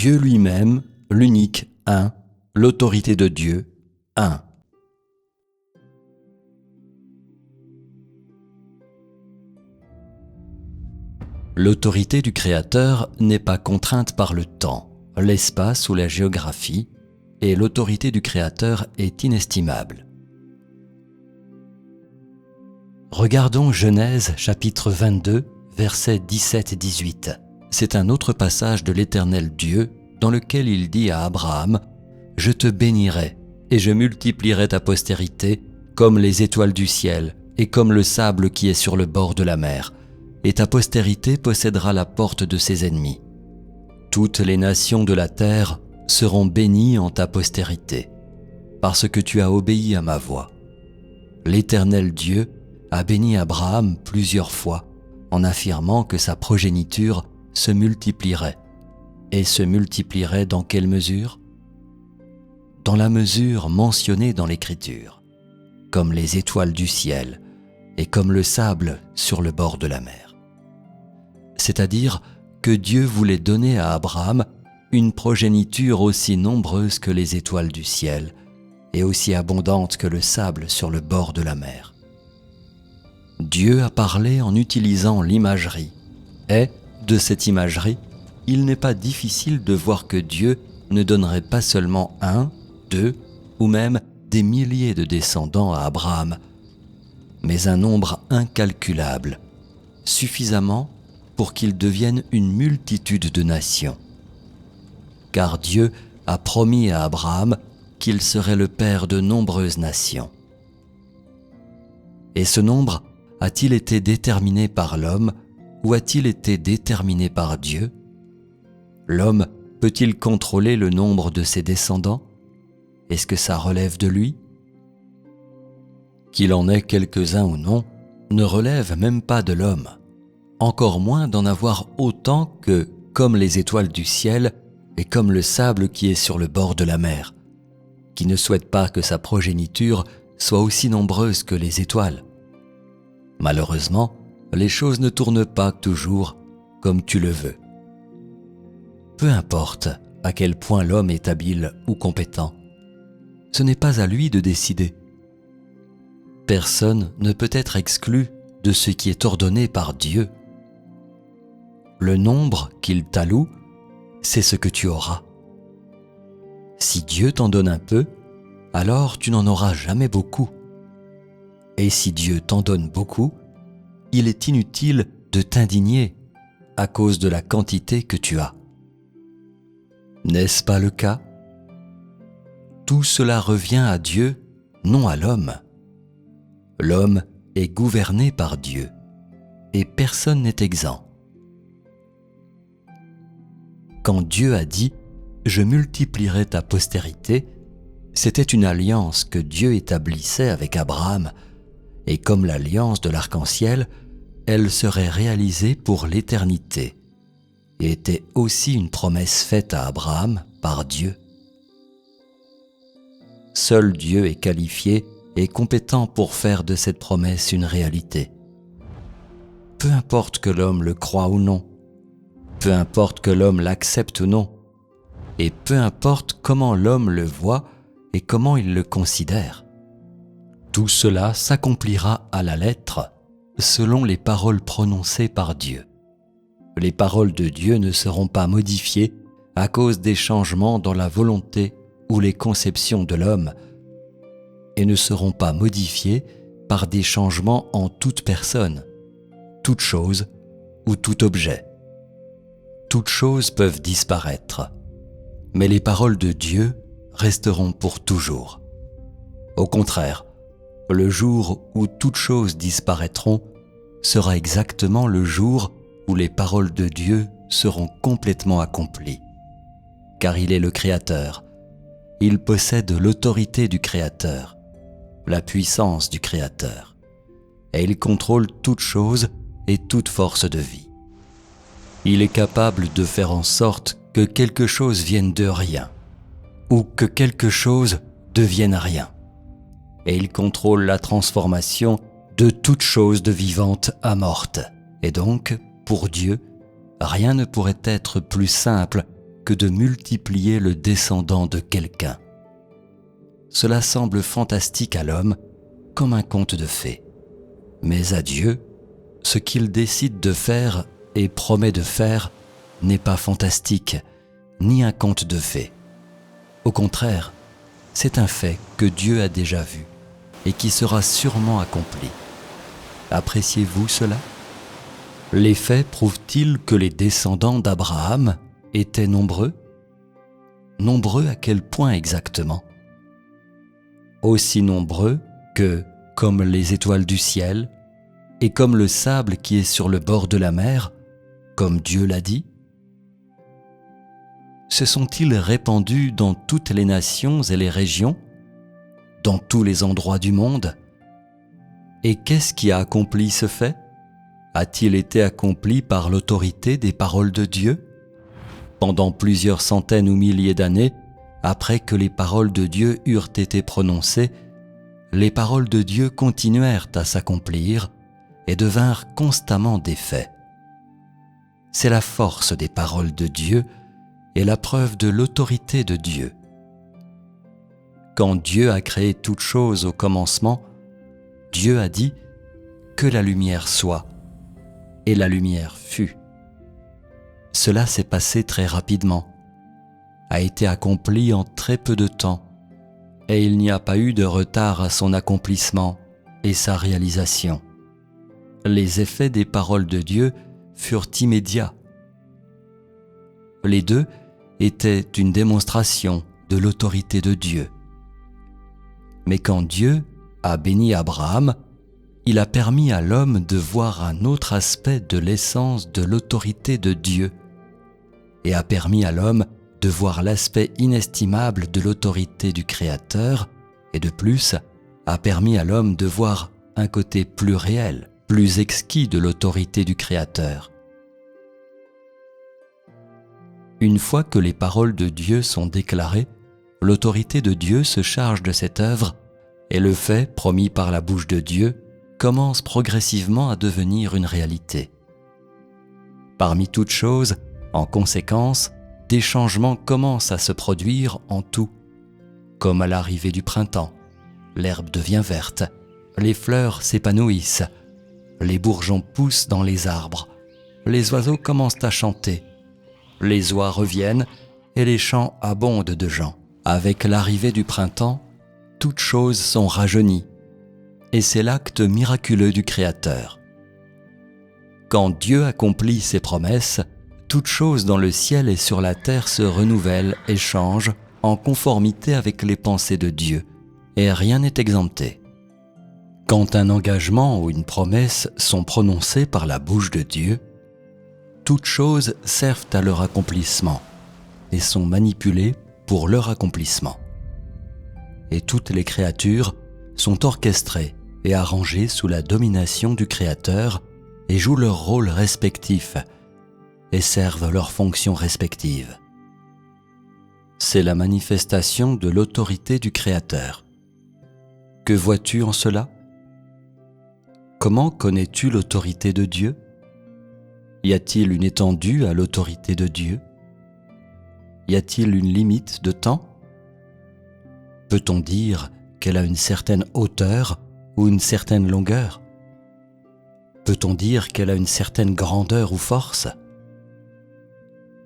Dieu lui-même, l'unique un, l'autorité de Dieu, un. L'autorité du Créateur n'est pas contrainte par le temps, l'espace ou la géographie, et l'autorité du Créateur est inestimable. Regardons Genèse chapitre 22, versets 17 et 18. C'est un autre passage de l'Éternel Dieu dans lequel il dit à Abraham « Je te bénirai et je multiplierai ta postérité comme les étoiles du ciel et comme le sable qui est sur le bord de la mer, et ta postérité possédera la porte de ses ennemis. Toutes les nations de la terre seront bénies en ta postérité, parce que tu as obéi à ma voix. » L'Éternel Dieu a béni Abraham plusieurs fois en affirmant que sa progéniture se multiplierait. Et se multiplierait dans quelle mesure ? Dans la mesure mentionnée dans l'Écriture, comme les étoiles du ciel et comme le sable sur le bord de la mer. C'est-à-dire que Dieu voulait donner à Abraham une progéniture aussi nombreuse que les étoiles du ciel et aussi abondante que le sable sur le bord de la mer. Dieu a parlé en utilisant l'imagerie, et, de cette imagerie, il n'est pas difficile de voir que Dieu ne donnerait pas seulement 1, 2 ou même des milliers de descendants à Abraham, mais un nombre incalculable, suffisamment pour qu'il devienne une multitude de nations. Car Dieu a promis à Abraham qu'il serait le père de nombreuses nations. Et ce nombre a-t-il été déterminé par l'homme ou a-t-il été déterminé par Dieu ? L'homme peut-il contrôler le nombre de ses descendants ? Est-ce que ça relève de lui ? Qu'il en ait quelques-uns ou non, ne relève même pas de l'homme, encore moins d'en avoir autant que, comme les étoiles du ciel et comme le sable qui est sur le bord de la mer, qui ne souhaite pas que sa progéniture soit aussi nombreuse que les étoiles. Malheureusement, les choses ne tournent pas toujours comme tu le veux. Peu importe à quel point l'homme est habile ou compétent, ce n'est pas à lui de décider. Personne ne peut être exclu de ce qui est ordonné par Dieu. Le nombre qu'il t'alloue, c'est ce que tu auras. Si Dieu t'en donne un peu, alors tu n'en auras jamais beaucoup. Et si Dieu t'en donne beaucoup, il est inutile de t'indigner à cause de la quantité que tu as. N'est-ce pas le cas ? Tout cela revient à Dieu, non à l'homme. L'homme est gouverné par Dieu, et personne n'est exempt. Quand Dieu a dit « Je multiplierai ta postérité », c'était une alliance que Dieu établissait avec Abraham, et comme l'alliance de l'arc-en-ciel, elle serait réalisée pour l'éternité, et était aussi une promesse faite à Abraham par Dieu. Seul Dieu est qualifié et compétent pour faire de cette promesse une réalité. Peu importe que l'homme le croie ou non, peu importe que l'homme l'accepte ou non, et peu importe comment l'homme le voit et comment il le considère. Tout cela s'accomplira à la lettre, selon les paroles prononcées par Dieu. Les paroles de Dieu ne seront pas modifiées à cause des changements dans la volonté ou les conceptions de l'homme, et ne seront pas modifiées par des changements en toute personne, toute chose ou tout objet. Toutes choses peuvent disparaître, mais les paroles de Dieu resteront pour toujours. Au contraire, le jour où toutes choses disparaîtront sera exactement le jour où les paroles de Dieu seront complètement accomplies. Car il est le Créateur, il possède l'autorité du Créateur, la puissance du Créateur, et il contrôle toute chose et toute force de vie. Il est capable de faire en sorte que quelque chose vienne de rien, ou que quelque chose devienne rien. Et il contrôle la transformation de toute chose de vivante à morte. Et donc, pour Dieu, rien ne pourrait être plus simple que de multiplier le descendant de quelqu'un. Cela semble fantastique à l'homme, comme un conte de fées. Mais à Dieu, ce qu'il décide de faire et promet de faire n'est pas fantastique, ni un conte de fées. Au contraire, c'est un fait que Dieu a déjà vu et qui sera sûrement accompli. Appréciez-vous cela? Les faits prouvent-ils que les descendants d'Abraham étaient nombreux? Nombreux à quel point exactement? Aussi nombreux que, comme les étoiles du ciel, et comme le sable qui est sur le bord de la mer, comme Dieu l'a dit? Se sont-ils répandus dans toutes les nations et les régions, dans tous les endroits du monde? Et qu'est-ce qui a accompli ce fait? A-t-il été accompli par l'autorité des paroles de Dieu? Pendant plusieurs centaines ou milliers d'années, après que les paroles de Dieu eurent été prononcées, les paroles de Dieu continuèrent à s'accomplir et devinrent constamment des faits. C'est la force des paroles de Dieu et la preuve de l'autorité de Dieu. Quand Dieu a créé toute chose au commencement, Dieu a dit « que la lumière soit », et la lumière fut. Cela s'est passé très rapidement, a été accompli en très peu de temps, et il n'y a pas eu de retard à son accomplissement et sa réalisation. Les effets des paroles de Dieu furent immédiats. Les deux étaient une démonstration de l'autorité de Dieu. Mais quand Dieu a béni Abraham, il a permis à l'homme de voir un autre aspect de l'essence de l'autorité de Dieu et a permis à l'homme de voir l'aspect inestimable de l'autorité du Créateur et de plus a permis à l'homme de voir un côté plus réel, plus exquis de l'autorité du Créateur. Une fois que les paroles de Dieu sont déclarées, l'autorité de Dieu se charge de cette œuvre et le fait promis par la bouche de Dieu commence progressivement à devenir une réalité. Parmi toutes choses, en conséquence, des changements commencent à se produire en tout, comme à l'arrivée du printemps. L'herbe devient verte, les fleurs s'épanouissent, les bourgeons poussent dans les arbres, les oiseaux commencent à chanter, les oies reviennent et les champs abondent de gens. Avec l'arrivée du printemps, toutes choses sont rajeunies, et c'est l'acte miraculeux du Créateur. Quand Dieu accomplit ses promesses, toutes choses dans le ciel et sur la terre se renouvellent et changent en conformité avec les pensées de Dieu, et rien n'est exempté. Quand un engagement ou une promesse sont prononcés par la bouche de Dieu, toutes choses servent à leur accomplissement et sont manipulées pour leur accomplissement. Et toutes les créatures sont orchestrées et arrangées sous la domination du Créateur et jouent leur rôle respectif et servent leurs fonctions respectives. C'est la manifestation de l'autorité du Créateur. Que vois-tu en cela? Comment connais-tu l'autorité de Dieu? Y a-t-il une étendue à l'autorité de Dieu? Y a-t-il une limite de temps? Peut-on dire qu'elle a une certaine hauteur ou une certaine longueur? Peut-on dire qu'elle a une certaine grandeur ou force?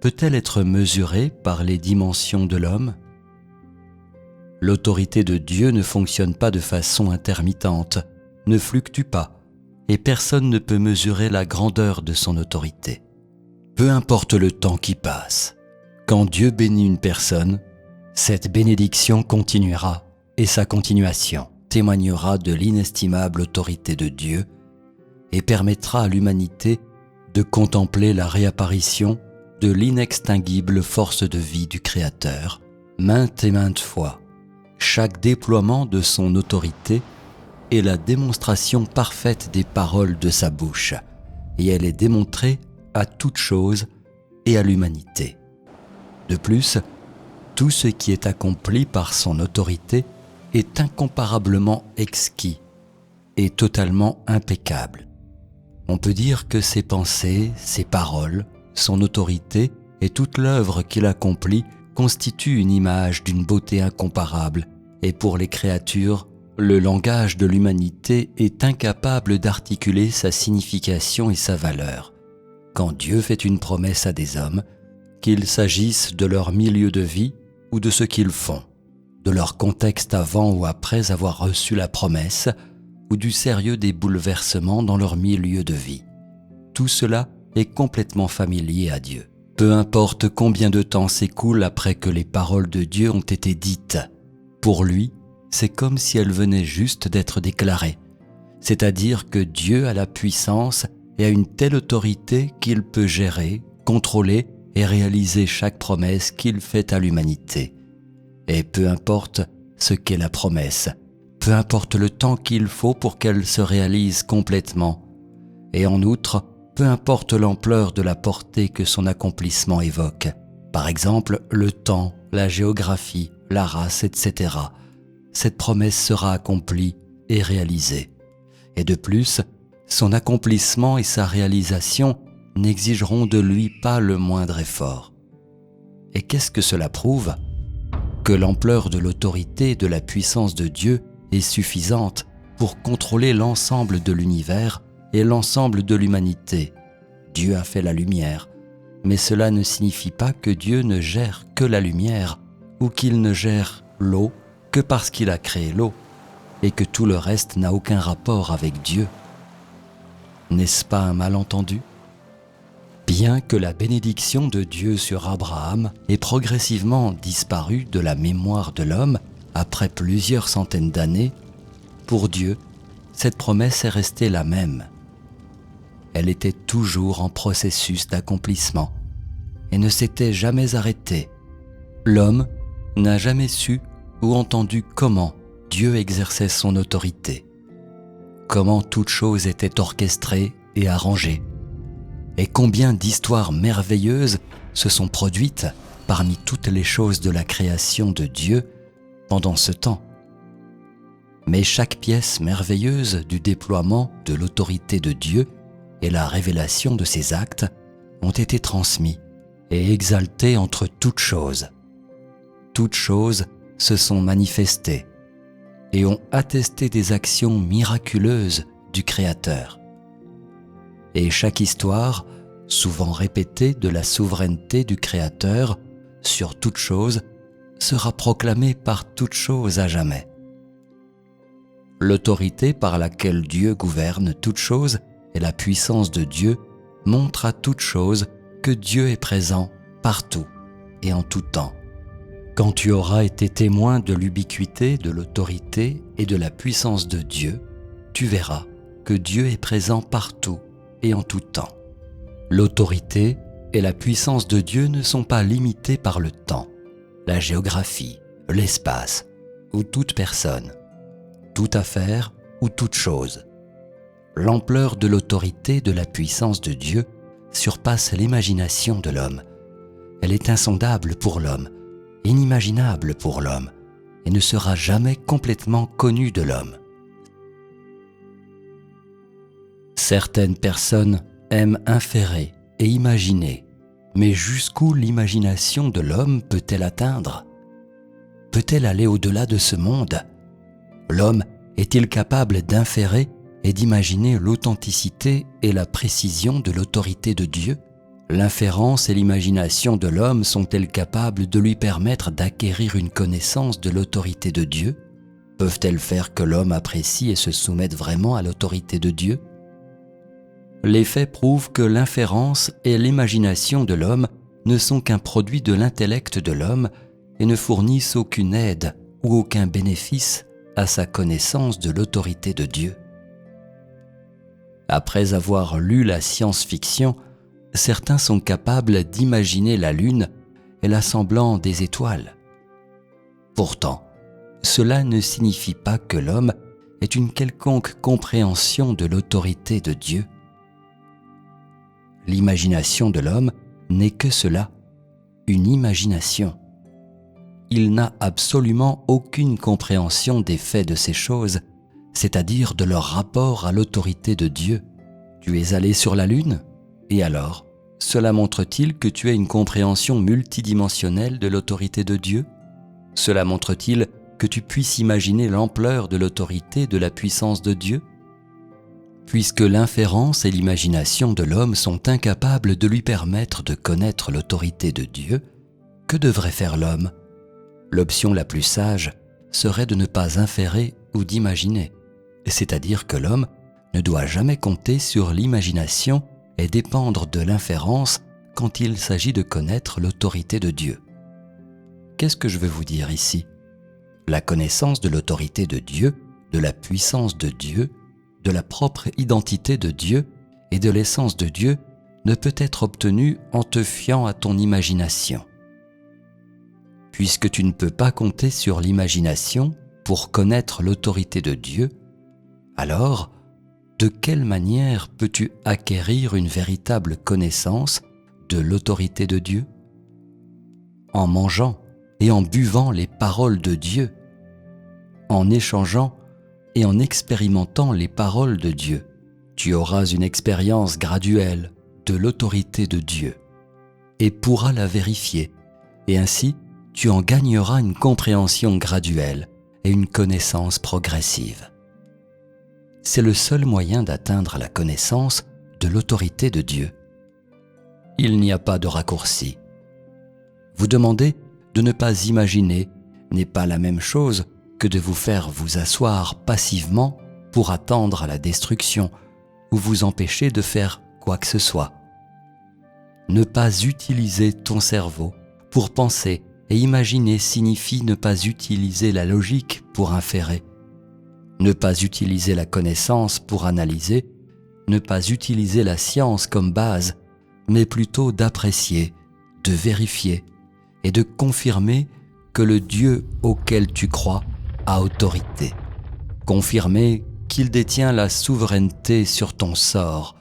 Peut-elle être mesurée par les dimensions de l'homme? L'autorité de Dieu ne fonctionne pas de façon intermittente, ne fluctue pas, et personne ne peut mesurer la grandeur de son autorité. Peu importe le temps qui passe, quand Dieu bénit une personne, cette bénédiction continuera et sa continuation témoignera de l'inestimable autorité de Dieu et permettra à l'humanité de contempler la réapparition de l'inextinguible force de vie du Créateur, maintes et maintes fois. Chaque déploiement de son autorité est la démonstration parfaite des paroles de sa bouche, et elle est démontrée à toute chose et à l'humanité. De plus, tout ce qui est accompli par son autorité est incomparablement exquis et totalement impeccable. On peut dire que ses pensées, ses paroles, son autorité et toute l'œuvre qu'il accomplit constitue une image d'une beauté incomparable, et pour les créatures, le langage de l'humanité est incapable d'articuler sa signification et sa valeur. Quand Dieu fait une promesse à des hommes, qu'il s'agisse de leur milieu de vie ou de ce qu'ils font, de leur contexte avant ou après avoir reçu la promesse, ou du sérieux des bouleversements dans leur milieu de vie. Tout cela est complètement familier à Dieu. Peu importe combien de temps s'écoule après que les paroles de Dieu ont été dites, pour lui, c'est comme si elles venaient juste d'être déclarées. C'est-à-dire que Dieu a la puissance et a une telle autorité qu'il peut gérer, contrôler et réaliser chaque promesse qu'il fait à l'humanité. Et peu importe ce qu'est la promesse, peu importe le temps qu'il faut pour qu'elle se réalise complètement, et en outre, peu importe l'ampleur de la portée que son accomplissement évoque, par exemple le temps, la géographie, la race, etc., cette promesse sera accomplie et réalisée. Et de plus, son accomplissement et sa réalisation n'exigeront de lui pas le moindre effort. Et qu'est-ce que cela prouve ? Que l'ampleur de l'autorité et de la puissance de Dieu est suffisante pour contrôler l'ensemble de l'univers et l'ensemble de l'humanité. Dieu a fait la lumière, mais cela ne signifie pas que Dieu ne gère que la lumière ou qu'il ne gère l'eau que parce qu'il a créé l'eau et que tout le reste n'a aucun rapport avec Dieu. N'est-ce pas un malentendu ? Bien que la bénédiction de Dieu sur Abraham ait progressivement disparu de la mémoire de l'homme après plusieurs centaines d'années, pour Dieu, cette promesse est restée la même. Elle était toujours en processus d'accomplissement et ne s'était jamais arrêtée. L'homme n'a jamais su ou entendu comment Dieu exerçait son autorité, comment toute chose était orchestrée et arrangée, et combien d'histoires merveilleuses se sont produites parmi toutes les choses de la création de Dieu pendant ce temps. Mais chaque pièce merveilleuse du déploiement de l'autorité de Dieu et la révélation de ses actes ont été transmis et exaltés entre toutes choses. Toutes choses se sont manifestées et ont attesté des actions miraculeuses du Créateur. Et chaque histoire, souvent répétée de la souveraineté du Créateur sur toute chose, sera proclamée par toute chose à jamais. L'autorité par laquelle Dieu gouverne toute chose et la puissance de Dieu montrent à toute chose que Dieu est présent partout et en tout temps. Quand tu auras été témoin de l'ubiquité, de l'autorité et de la puissance de Dieu, tu verras que Dieu est présent partout et en tout temps. L'autorité et la puissance de Dieu ne sont pas limitées par le temps, la géographie, l'espace ou toute personne, toute affaire ou toute chose. L'ampleur de l'autorité de la puissance de Dieu surpasse l'imagination de l'homme. Elle est insondable pour l'homme, inimaginable pour l'homme, et ne sera jamais complètement connue de l'homme. Certaines personnes aiment inférer et imaginer, mais jusqu'où l'imagination de l'homme peut-elle atteindre ? Peut-elle aller au-delà de ce monde ? L'homme est-il capable d'inférer et d'imaginer l'authenticité et la précision de l'autorité de Dieu ? L'inférence et l'imagination de l'homme sont-elles capables de lui permettre d'acquérir une connaissance de l'autorité de Dieu ? Peuvent-elles faire que l'homme apprécie et se soumette vraiment à l'autorité de Dieu ? Les faits prouvent que l'inférence et l'imagination de l'homme ne sont qu'un produit de l'intellect de l'homme et ne fournissent aucune aide ou aucun bénéfice à sa connaissance de l'autorité de Dieu. Après avoir lu la science-fiction, certains sont capables d'imaginer la Lune et l'assemblant des étoiles. Pourtant, cela ne signifie pas que l'homme ait une quelconque compréhension de l'autorité de Dieu. L'imagination de l'homme n'est que cela, une imagination. Il n'a absolument aucune compréhension des faits de ces choses, c'est-à-dire de leur rapport à l'autorité de Dieu. Tu es allé sur la Lune ? Et alors ? Cela montre-t-il que tu as une compréhension multidimensionnelle de l'autorité de Dieu? Cela montre-t-il que tu puisses imaginer l'ampleur de l'autorité de la puissance de Dieu? Puisque l'inférence et l'imagination de l'homme sont incapables de lui permettre de connaître l'autorité de Dieu, que devrait faire l'homme? L'option la plus sage serait de ne pas inférer ou d'imaginer, c'est-à-dire que l'homme ne doit jamais compter sur l'imagination et dépendre de l'inférence quand il s'agit de connaître l'autorité de Dieu. Qu'est-ce que je veux vous dire ici? La connaissance de l'autorité de Dieu, de la puissance de Dieu, de la propre identité de Dieu et de l'essence de Dieu ne peut être obtenue en te fiant à ton imagination. Puisque tu ne peux pas compter sur l'imagination pour connaître l'autorité de Dieu, alors, de quelle manière peux-tu acquérir une véritable connaissance de l'autorité de Dieu? En mangeant et en buvant les paroles de Dieu, en échangeant et en expérimentant les paroles de Dieu, tu auras une expérience graduelle de l'autorité de Dieu et pourras la vérifier, et ainsi tu en gagneras une compréhension graduelle et une connaissance progressive. C'est le seul moyen d'atteindre la connaissance de l'autorité de Dieu. Il n'y a pas de raccourci. Vous demander de ne pas imaginer n'est pas la même chose que de vous faire vous asseoir passivement pour attendre la destruction ou vous empêcher de faire quoi que ce soit. Ne pas utiliser ton cerveau pour penser et imaginer signifie ne pas utiliser la logique pour inférer, ne pas utiliser la connaissance pour analyser, ne pas utiliser la science comme base, mais plutôt d'apprécier, de vérifier et de confirmer que le Dieu auquel tu crois a autorité. Confirmer qu'il détient la souveraineté sur ton sort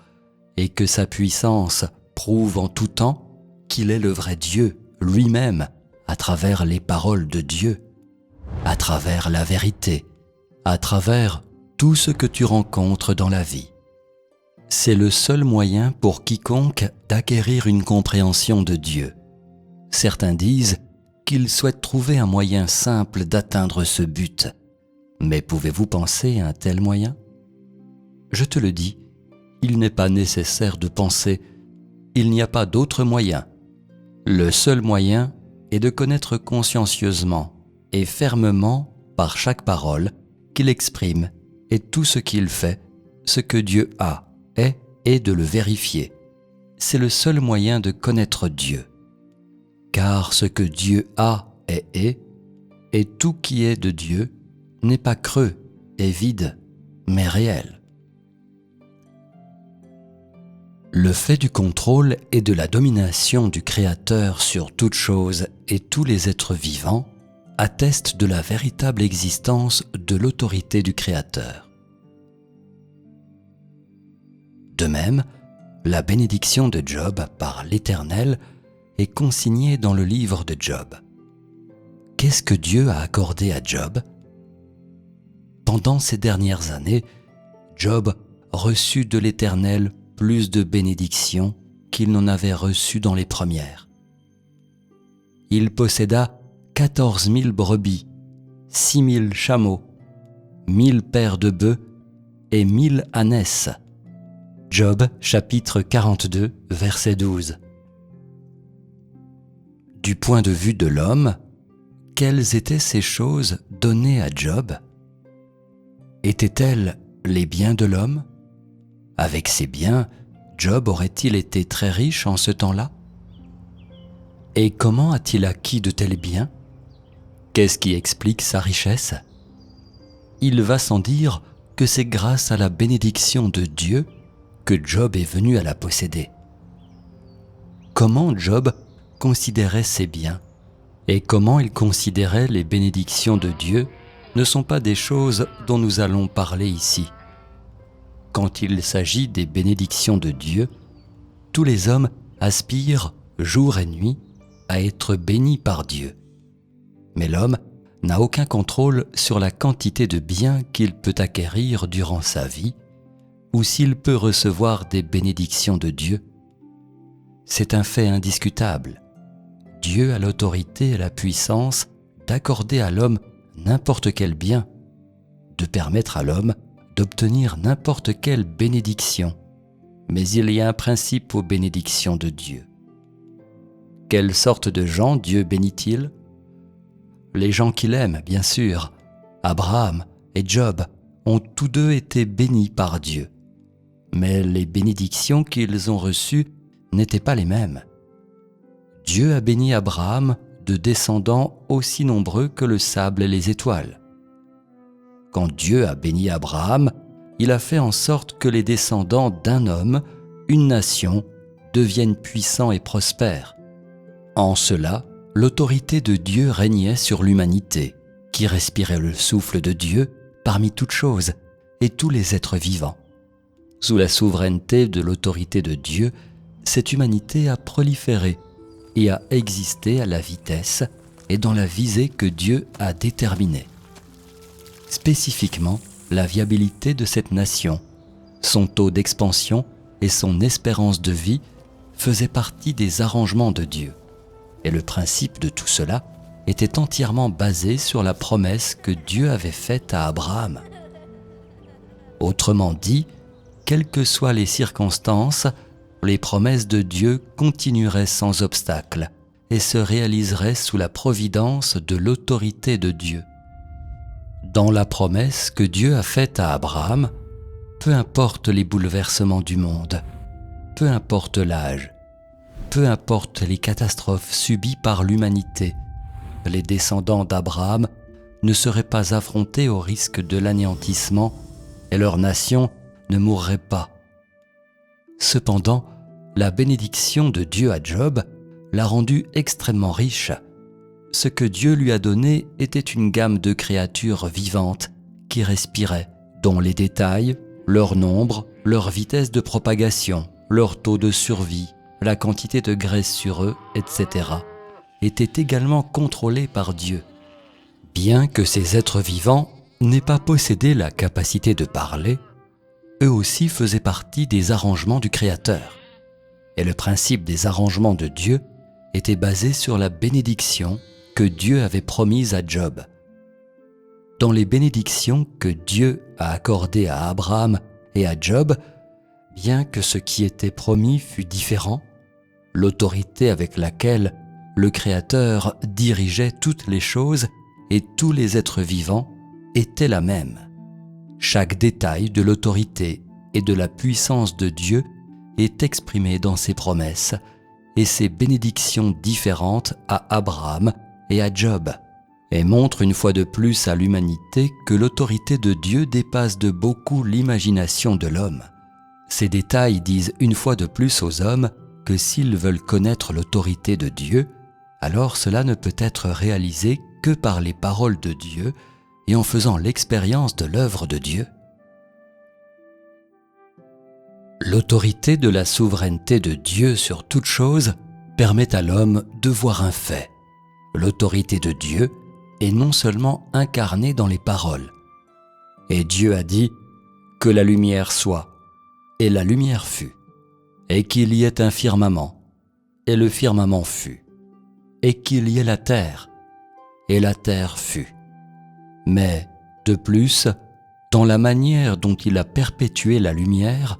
et que sa puissance prouve en tout temps qu'il est le vrai Dieu lui-même à travers les paroles de Dieu, à travers la vérité, à travers tout ce que tu rencontres dans la vie. C'est le seul moyen pour quiconque d'acquérir une compréhension de Dieu. Certains disent qu'ils souhaitent trouver un moyen simple d'atteindre ce but. Mais pouvez-vous penser à un tel moyen? Je te le dis, il n'est pas nécessaire de penser, il n'y a pas d'autre moyen. Le seul moyen est de connaître consciencieusement et fermement par chaque parole qu'il exprime et tout ce qu'il fait, ce que Dieu a, est et de le vérifier. C'est le seul moyen de connaître Dieu. Car ce que Dieu a est, et tout qui est de Dieu n'est pas creux et vide, mais réel. Le fait du contrôle et de la domination du Créateur sur toute chose et tous les êtres vivants atteste de la véritable existence de l'autorité du Créateur. De même, la bénédiction de Job par l'Éternel est consignée dans le livre de Job. Qu'est-ce que Dieu a accordé à Job? Pendant ces dernières années, Job reçut de l'Éternel plus de bénédictions qu'il n'en avait reçu dans les premières. Il posséda 14 000 brebis, 6 000 chameaux, 1 000 paires de bœufs et 1 000 ânesses. Job chapitre 42, verset 12. Du point de vue de l'homme, quelles étaient ces choses données à Job? Étaient-elles les biens de l'homme? Avec ces biens, Job aurait-il été très riche en ce temps-là? Et comment a-t-il acquis de tels biens? Qu'est-ce qui explique sa richesse? Il va sans dire que c'est grâce à la bénédiction de Dieu que Job est venu à la posséder. Comment Job considérait ses biens et comment il considérait les bénédictions de Dieu ne sont pas des choses dont nous allons parler ici. Quand il s'agit des bénédictions de Dieu, tous les hommes aspirent, jour et nuit, à être bénis par Dieu. Mais l'homme n'a aucun contrôle sur la quantité de biens qu'il peut acquérir durant sa vie ou s'il peut recevoir des bénédictions de Dieu. c'est un fait indiscutable. Dieu a l'autorité et la puissance d'accorder à l'homme n'importe quel bien, de permettre à l'homme d'obtenir n'importe quelle bénédiction. Mais il y a un principe aux bénédictions de Dieu. Quelle sorte de gens Dieu bénit-il ? Les gens qu'il aime, bien sûr. Abraham et Job ont tous deux été bénis par Dieu. Mais les bénédictions qu'ils ont reçues n'étaient pas les mêmes. Dieu a béni Abraham de descendants aussi nombreux que le sable et les étoiles. Quand Dieu a béni Abraham, il a fait en sorte que les descendants d'un homme, une nation, deviennent puissants et prospères. En cela, l'autorité de Dieu régnait sur l'humanité, qui respirait le souffle de Dieu parmi toutes choses et tous les êtres vivants. Sous la souveraineté de l'autorité de Dieu, cette humanité a proliféré et a existé à la vitesse et dans la visée que Dieu a déterminée. Spécifiquement, la viabilité de cette nation, son taux d'expansion et son espérance de vie faisaient partie des arrangements de Dieu. Et le principe de tout cela était entièrement basé sur la promesse que Dieu avait faite à Abraham. Autrement dit, quelles que soient les circonstances, les promesses de Dieu continueraient sans obstacle et se réaliseraient sous la providence de l'autorité de Dieu. Dans la promesse que Dieu a faite à Abraham, peu importe les bouleversements du monde, peu importe l'âge, peu importe les catastrophes subies par l'humanité, les descendants d'Abraham ne seraient pas affrontés au risque de l'anéantissement et leur nation ne mourrait pas. Cependant, la bénédiction de Dieu à Job l'a rendu extrêmement riche. Ce que Dieu lui a donné était une gamme de créatures vivantes qui respiraient, dont les détails, leur nombre, leur vitesse de propagation, leur taux de survie, la quantité de graisse sur eux, etc., étaient également contrôlés par Dieu. Bien que ces êtres vivants n'aient pas possédé la capacité de parler, eux aussi faisaient partie des arrangements du Créateur. Et le principe des arrangements de Dieu était basé sur la bénédiction que Dieu avait promise à Job. Dans les bénédictions que Dieu a accordées à Abraham et à Job, bien que ce qui était promis fût différent, l'autorité avec laquelle le Créateur dirigeait toutes les choses et tous les êtres vivants était la même. Chaque détail de l'autorité et de la puissance de Dieu est exprimé dans ses promesses et ses bénédictions différentes à Abraham et à Job, et montre une fois de plus à l'humanité que l'autorité de Dieu dépasse de beaucoup l'imagination de l'homme. Ces détails disent une fois de plus aux hommes que s'ils veulent connaître l'autorité de Dieu, alors cela ne peut être réalisé que par les paroles de Dieu et en faisant l'expérience de l'œuvre de Dieu. L'autorité de la souveraineté de Dieu sur toute chose permet à l'homme de voir un fait. L'autorité de Dieu est non seulement incarnée dans les paroles. Et Dieu a dit « que la lumière soit », et la lumière fut, et qu'il y ait un firmament, et le firmament fut, et qu'il y ait la terre, et la terre fut. Mais, de plus, dans la manière dont il a perpétué la lumière,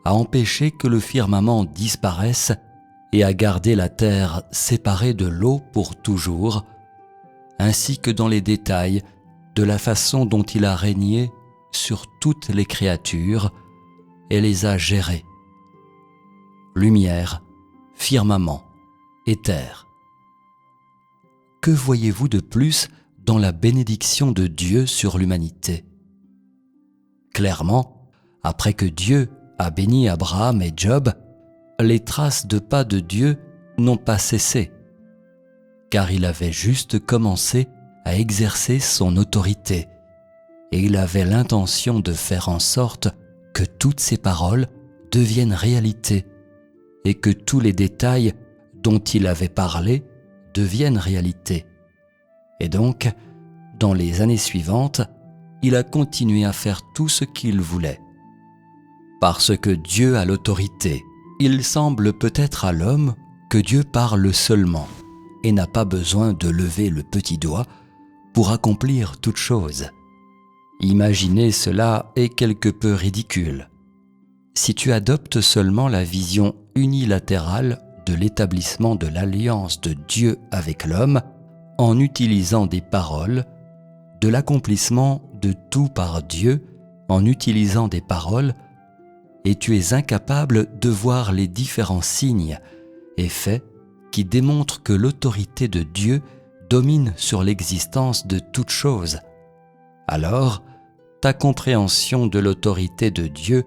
a empêché que le firmament disparaisse et a gardé la terre séparée de l'eau pour toujours, ainsi que dans les détails de la façon dont il a régné sur toutes les créatures et les a gérées. Lumière, firmament et terre. Que voyez-vous de plus dans la bénédiction de Dieu sur l'humanité ? Clairement, après que Dieu a béni Abraham et Job, les traces de pas de Dieu n'ont pas cessé, car il avait juste commencé à exercer son autorité, et il avait l'intention de faire en sorte que toutes ses paroles deviennent réalité, et que tous les détails dont il avait parlé deviennent réalité. Et donc, dans les années suivantes, il a continué à faire tout ce qu'il voulait. Parce que Dieu a l'autorité il semble peut-être à l'homme que Dieu parle seulement et n'a pas besoin de lever le petit doigt pour accomplir toute chose. Imaginer cela est quelque peu ridicule. Si tu adoptes seulement la vision unilatérale de l'établissement de l'alliance de Dieu avec l'homme en utilisant des paroles, de l'accomplissement de tout par Dieu en utilisant des paroles, et tu es incapable de voir les différents signes et faits qui démontrent que l'autorité de Dieu domine sur l'existence de toute chose, alors ta compréhension de l'autorité de Dieu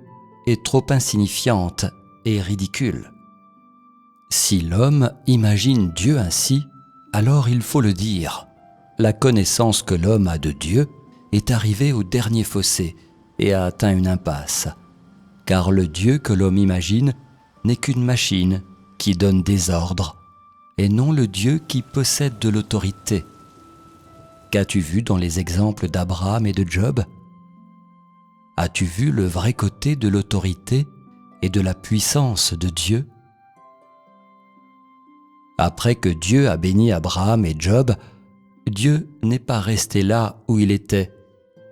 est trop insignifiante et ridicule. Si l'homme imagine Dieu ainsi, alors il faut le dire, la connaissance que l'homme a de Dieu est arrivée au dernier fossé et a atteint une impasse, car le Dieu que l'homme imagine n'est qu'une machine qui donne des ordres, et non le Dieu qui possède de l'autorité. Qu'as-tu vu dans les exemples d'Abraham et de Job ? As-tu vu le vrai côté de l'autorité et de la puissance de Dieu ? Après que Dieu a béni Abraham et Job, Dieu n'est pas resté là où il était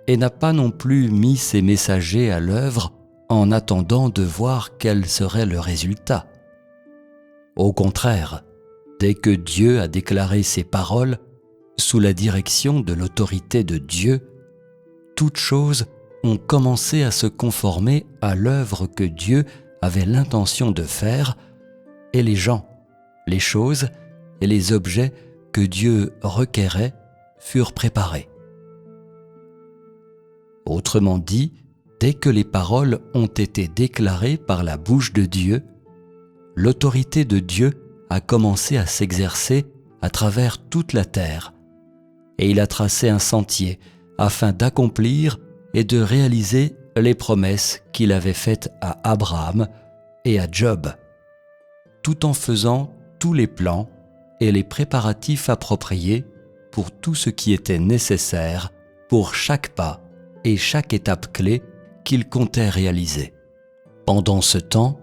et n'a pas non plus mis ses messagers à l'œuvre en attendant de voir quel serait le résultat. Au contraire, dès que Dieu a déclaré ses paroles, sous la direction de l'autorité de Dieu, toutes choses ont commencé à se conformer à l'œuvre que Dieu avait l'intention de faire, et les gens, les choses et les objets que Dieu requérait furent préparés. Autrement dit, dès que les paroles ont été déclarées par la bouche de Dieu, l'autorité de Dieu a commencé à s'exercer à travers toute la terre, et il a tracé un sentier afin d'accomplir et de réaliser les promesses qu'il avait faites à Abraham et à Job, tout en faisant tous les plans et les préparatifs appropriés pour tout ce qui était nécessaire pour chaque pas et chaque étape clé qu'il comptait réaliser. Pendant ce temps,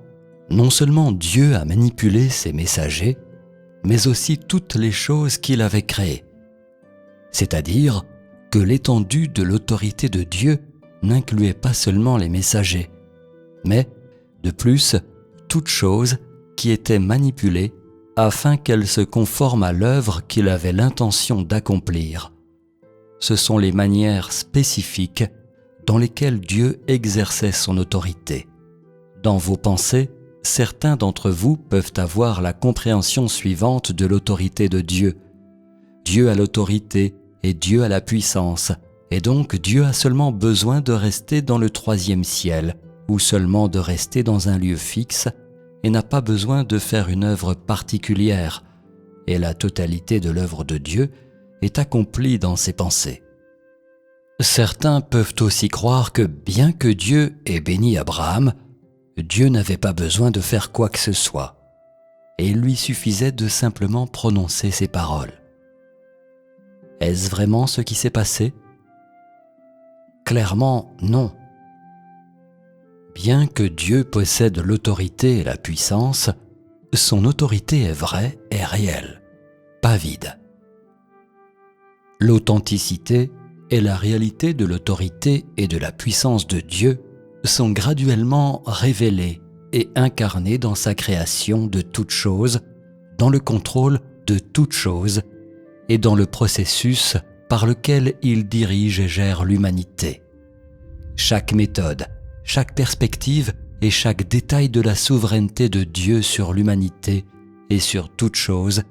non seulement Dieu a manipulé ses messagers, mais aussi toutes les choses qu'il avait créées. C'est-à-dire que l'étendue de l'autorité de Dieu n'incluait pas seulement les messagers, mais, de plus, toutes choses qui étaient manipulées afin qu'elles se conforment à l'œuvre qu'il avait l'intention d'accomplir. Ce sont les manières spécifiques dans lesquelles Dieu exerçait son autorité. Dans vos pensées, certains d'entre vous peuvent avoir la compréhension suivante de l'autorité de Dieu. Dieu a l'autorité et Dieu a la puissance, et donc Dieu a seulement besoin de rester dans le troisième ciel, ou seulement de rester dans un lieu fixe, et n'a pas besoin de faire une œuvre particulière, et la totalité de l'œuvre de Dieu est accomplie dans ses pensées. Certains peuvent aussi croire que bien que Dieu ait béni Abraham, Dieu n'avait pas besoin de faire quoi que ce soit, et il lui suffisait de simplement prononcer ses paroles. Est-ce vraiment ce qui s'est passé ? Clairement, non. Bien que Dieu possède l'autorité et la puissance, son autorité est vraie et réelle, pas vide. L'authenticité et la réalité de l'autorité et de la puissance de Dieu sont graduellement révélées et incarnées dans sa création de toutes choses, dans le contrôle de toutes choses et dans le processus par lequel il dirige et gère l'humanité. Chaque méthode, chaque perspective et chaque détail de la souveraineté de Dieu sur l'humanité et sur toute chose,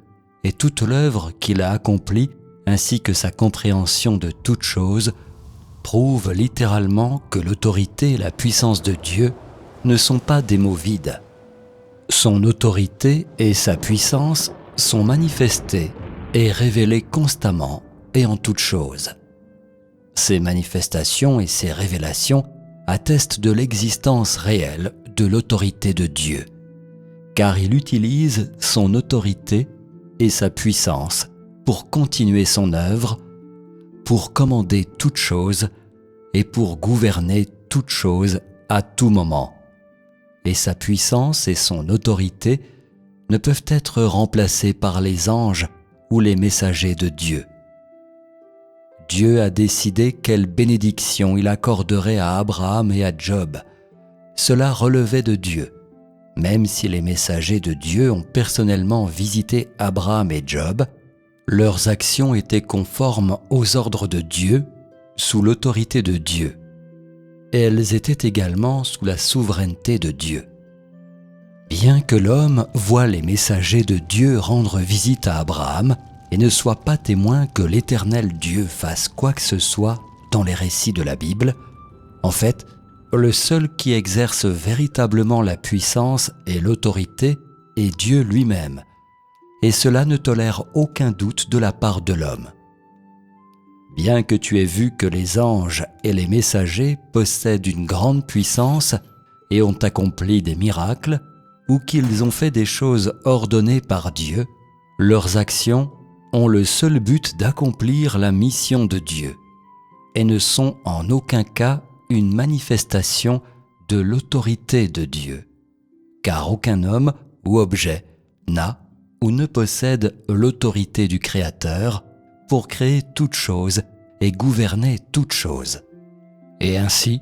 et toute l'œuvre qu'il a accomplie ainsi que sa compréhension de toute chose, prouvent littéralement que l'autorité et la puissance de Dieu ne sont pas des mots vides. Son autorité et sa puissance sont manifestées et révélées constamment et en toutes choses. Ces manifestations et ces révélations attestent de l'existence réelle de l'autorité de Dieu, car il utilise son autorité et sa puissance pour continuer son œuvre, pour commander toutes choses et pour gouverner toutes choses à tout moment. et sa puissance et son autorité ne peuvent être remplacés par les anges ou les messagers de Dieu. Dieu a décidé quelle bénédiction il accorderait à Abraham et à Job. Cela relevait de Dieu, même si les messagers de Dieu ont personnellement visité Abraham et Job. Leurs actions étaient conformes aux ordres de Dieu, sous l'autorité de Dieu. Elles étaient également sous la souveraineté de Dieu. Bien que l'homme voie les messagers de Dieu rendre visite à Abraham et ne soit pas témoin que l'Éternel Dieu fasse quoi que ce soit dans les récits de la Bible, en fait, le seul qui exerce véritablement la puissance et l'autorité est Dieu lui-même, et cela ne tolère aucun doute de la part de l'homme. Bien que tu aies vu que les anges et les messagers possèdent une grande puissance et ont accompli des miracles, ou qu'ils ont fait des choses ordonnées par Dieu, leurs actions ont le seul but d'accomplir la mission de Dieu et ne sont en aucun cas une manifestation de l'autorité de Dieu, car aucun homme ou objet n'a ou ne possède l'autorité du Créateur pour créer toute chose et gouverner toute chose. Et ainsi,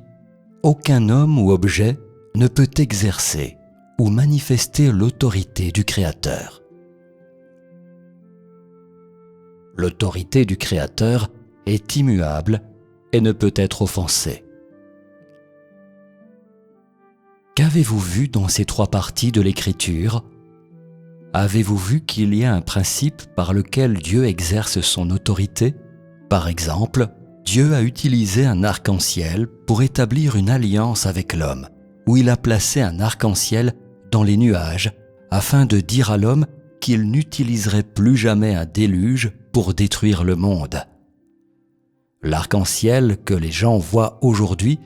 aucun homme ou objet ne peut exercer ou manifester l'autorité du Créateur. L'autorité du Créateur est immuable et ne peut être offensée. Qu'avez-vous vu dans ces trois parties de l'Écriture ? Avez-vous vu qu'il y a un principe par lequel Dieu exerce son autorité ? Par exemple, Dieu a utilisé un arc-en-ciel pour établir une alliance avec l'homme, où il a placé un arc-en-ciel dans les nuages afin de dire à l'homme qu'il n'utiliserait plus jamais un déluge pour détruire le monde. L'arc-en-ciel que les gens voient aujourd'hui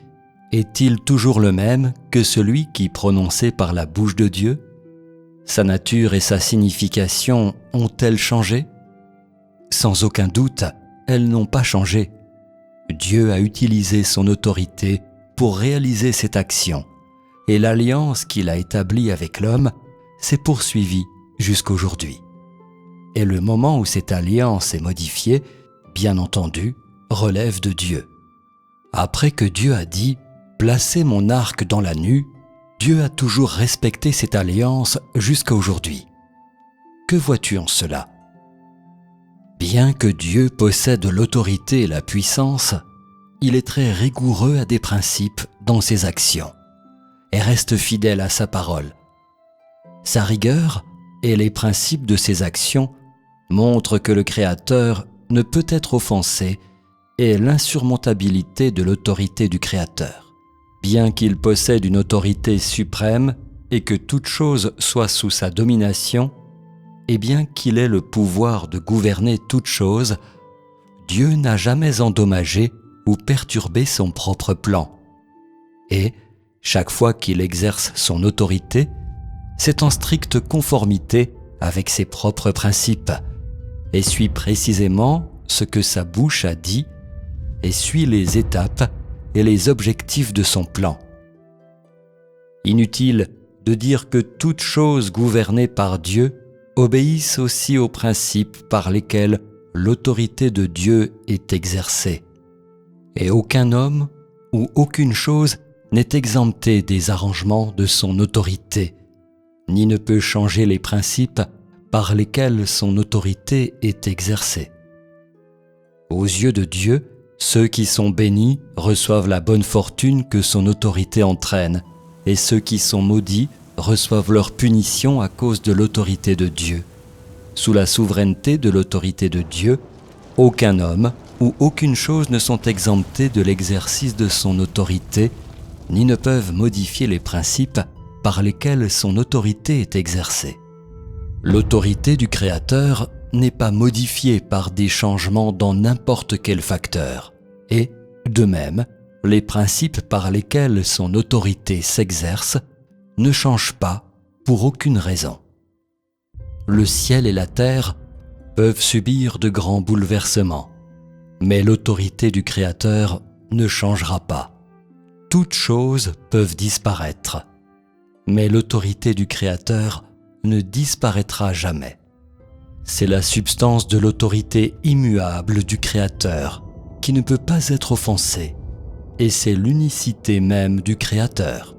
est-il toujours le même que celui qui prononcé par la bouche de Dieu ? Sa nature et sa signification ont-elles changé ? Sans aucun doute, elles n'ont pas changé. Dieu a utilisé son autorité pour réaliser cette action, et l'alliance qu'il a établie avec l'homme s'est poursuivie jusqu'aujourd'hui. Et le moment où cette alliance est modifiée, bien entendu, relève de Dieu. Après que Dieu a dit « Placez mon arc dans la nue », Dieu a toujours respecté cette alliance jusqu'à aujourd'hui. Que vois-tu en cela ? Bien que Dieu possède l'autorité et la puissance, il est très rigoureux à des principes dans ses actions et reste fidèle à sa parole. Sa rigueur et les principes de ses actions montrent que le Créateur ne peut être offensé et l'insurmontabilité de l'autorité du Créateur. Bien qu'il possède une autorité suprême et que toute chose soit sous sa domination, et bien qu'il ait le pouvoir de gouverner toute chose, Dieu n'a jamais endommagé ou perturbé son propre plan. Et, chaque fois qu'il exerce son autorité, c'est en stricte conformité avec ses propres principes, et suit précisément ce que sa bouche a dit, et suit les étapes et les objectifs de son plan. Inutile de dire que toute chose gouvernée par Dieu obéissent aussi aux principes par lesquels l'autorité de Dieu est exercée. Et aucun homme ou aucune chose n'est exempté des arrangements de son autorité, ni ne peut changer les principes par lesquels son autorité est exercée. Aux yeux de Dieu, ceux qui sont bénis reçoivent la bonne fortune que son autorité entraîne, et ceux qui sont maudits reçoivent leur punition à cause de l'autorité de Dieu. Sous la souveraineté de l'autorité de Dieu, aucun homme ou aucune chose ne sont exemptés de l'exercice de son autorité, ni ne peuvent modifier les principes par lesquels son autorité est exercée. L'autorité du Créateur n'est pas modifiée par des changements dans n'importe quel facteur, et, de même, les principes par lesquels son autorité s'exerce ne changent pas pour aucune raison. Le ciel et la terre peuvent subir de grands bouleversements, mais l'autorité du Créateur ne changera pas. Toutes choses peuvent disparaître, mais l'autorité du Créateur ne disparaîtra jamais. C'est la substance de l'autorité immuable du Créateur qui ne peut pas être offensée, et c'est l'unicité même du Créateur.